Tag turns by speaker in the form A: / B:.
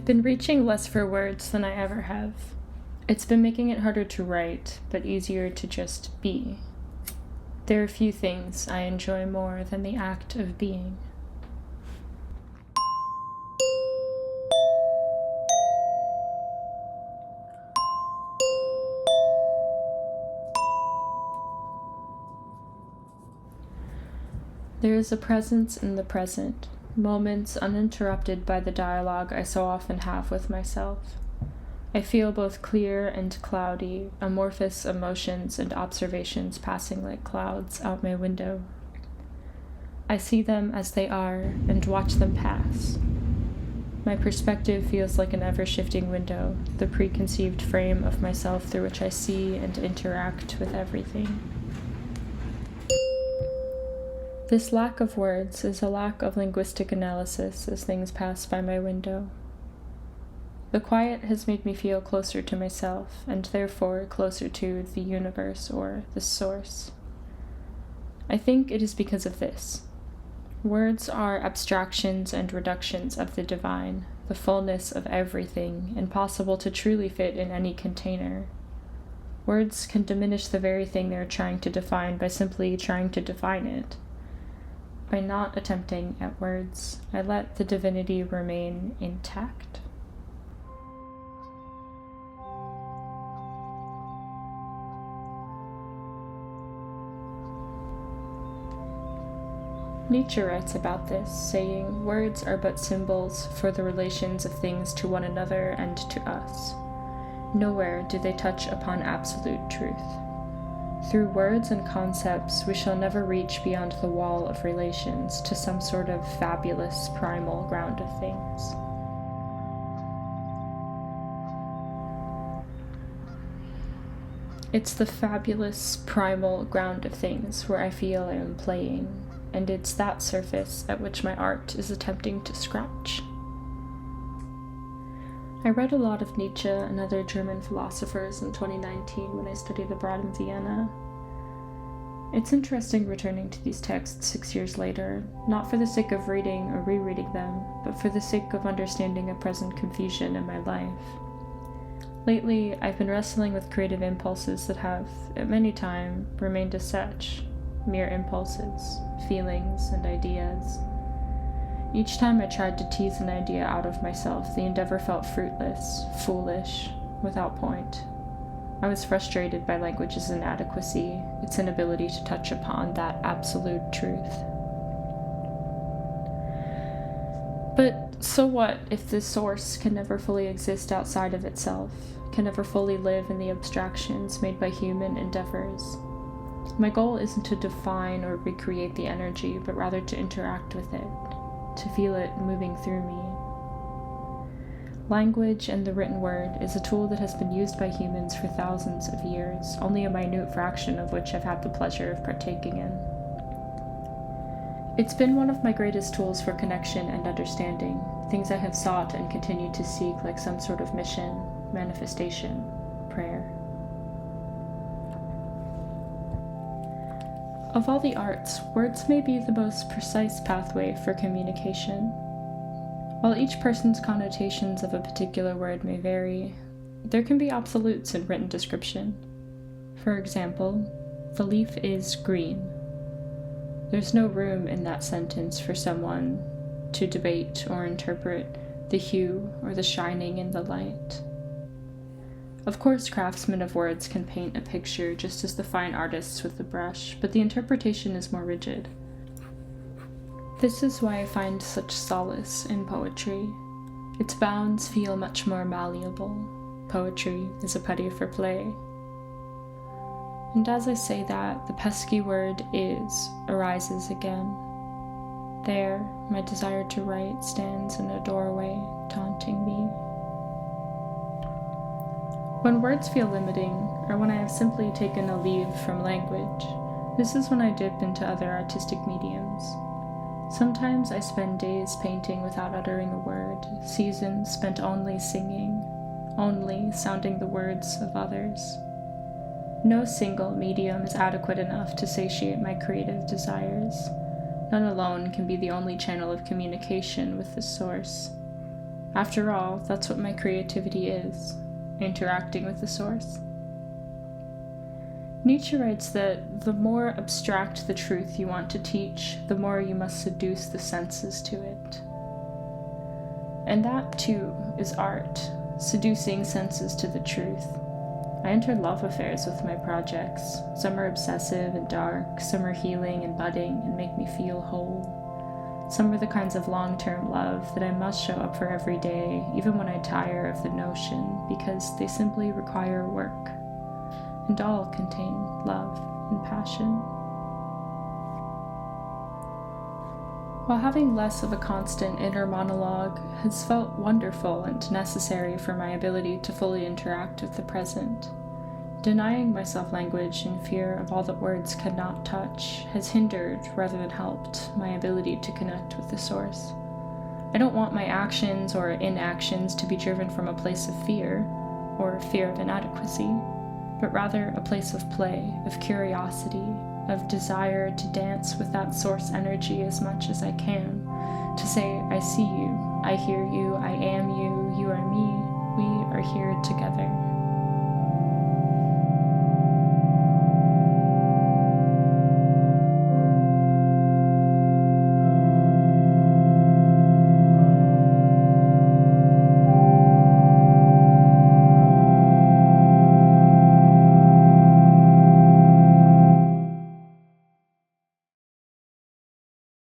A: I've been reaching less for words than I ever have. It's been making it harder to write, but easier to just be. There are few things I enjoy more than the act of being. There is a presence in the present, moments uninterrupted by the dialogue I so often have with myself. I feel both clear and cloudy, amorphous emotions and observations passing like clouds out my window. I see them as they are and watch them pass. My perspective feels like an ever-shifting window, the preconceived frame of myself through which I see and interact with everything. This lack of words is a lack of linguistic analysis as things pass by my window. The quiet has made me feel closer to myself, and therefore closer to the universe or the source. I think it is because of this. Words are abstractions and reductions of the divine, the fullness of everything, impossible to truly fit in any container. Words can diminish the very thing they are trying to define by simply trying to define it. By not attempting at words, I let the divinity remain intact. Nietzsche writes about this, saying, "Words are but symbols for the relations of things to one another and to us. Nowhere do they touch upon absolute truth. Through words and concepts, we shall never reach beyond the wall of relations to some sort of fabulous primal ground of things." It's the fabulous primal ground of things where I feel I am playing, and it's that surface at which my art is attempting to scratch. I read a lot of Nietzsche and other German philosophers in 2019 when I studied abroad in Vienna. It's interesting returning to these texts 6 years later, not for the sake of reading or rereading them, but for the sake of understanding a present confusion in my life. Lately, I've been wrestling with creative impulses that have, at many times, remained as such, mere impulses, feelings, and ideas. Each time I tried to tease an idea out of myself, the endeavor felt fruitless, foolish, without point. I was frustrated by language's inadequacy, its inability to touch upon that absolute truth. But so what if the source can never fully exist outside of itself, can never fully live in the abstractions made by human endeavors? My goal isn't to define or recreate the energy, but rather to interact with it, to feel it moving through me. Language and the written word is a tool that has been used by humans for thousands of years, only a minute fraction of which I've had the pleasure of partaking in. It's been one of my greatest tools for connection and understanding, things I have sought and continue to seek like some sort of mission, manifestation, prayer. Of all the arts, words may be the most precise pathway for communication. While each person's connotations of a particular word may vary, there can be absolutes in written description. For example, the leaf is green. There's no room in that sentence for someone to debate or interpret the hue or the shining in the light. Of course, craftsmen of words can paint a picture just as the fine artists with the brush, but the interpretation is more rigid. This is why I find such solace in poetry. Its bounds feel much more malleable. Poetry is a putty for play. And as I say that, the pesky word is arises again. There, my desire to write stands in a doorway, taunting me. When words feel limiting, or when I have simply taken a leave from language, this is when I dip into other artistic mediums. Sometimes I spend days painting without uttering a word, seasons spent only singing, only sounding the words of others. No single medium is adequate enough to satiate my creative desires. None alone can be the only channel of communication with the source. After all, that's what my creativity is, interacting with the source. Nietzsche writes that the more abstract the truth you want to teach, the more you must seduce the senses to it. And that, too, is art, seducing senses to the truth. I enter love affairs with my projects. Some are obsessive and dark, some are healing and budding and make me feel whole. Some are the kinds of long-term love that I must show up for every day, even when I tire of the notion, because they simply require work. And all contain love and passion. While having less of a constant inner monologue has felt wonderful and necessary for my ability to fully interact with the present, denying myself language in fear of all that words cannot touch has hindered rather than helped my ability to connect with the source. I don't want my actions or inactions to be driven from a place of fear, or fear of inadequacy, but rather a place of play, of curiosity, of desire to dance with that source energy as much as I can, to say, I see you, I hear you, I am you, you are me, we are here together.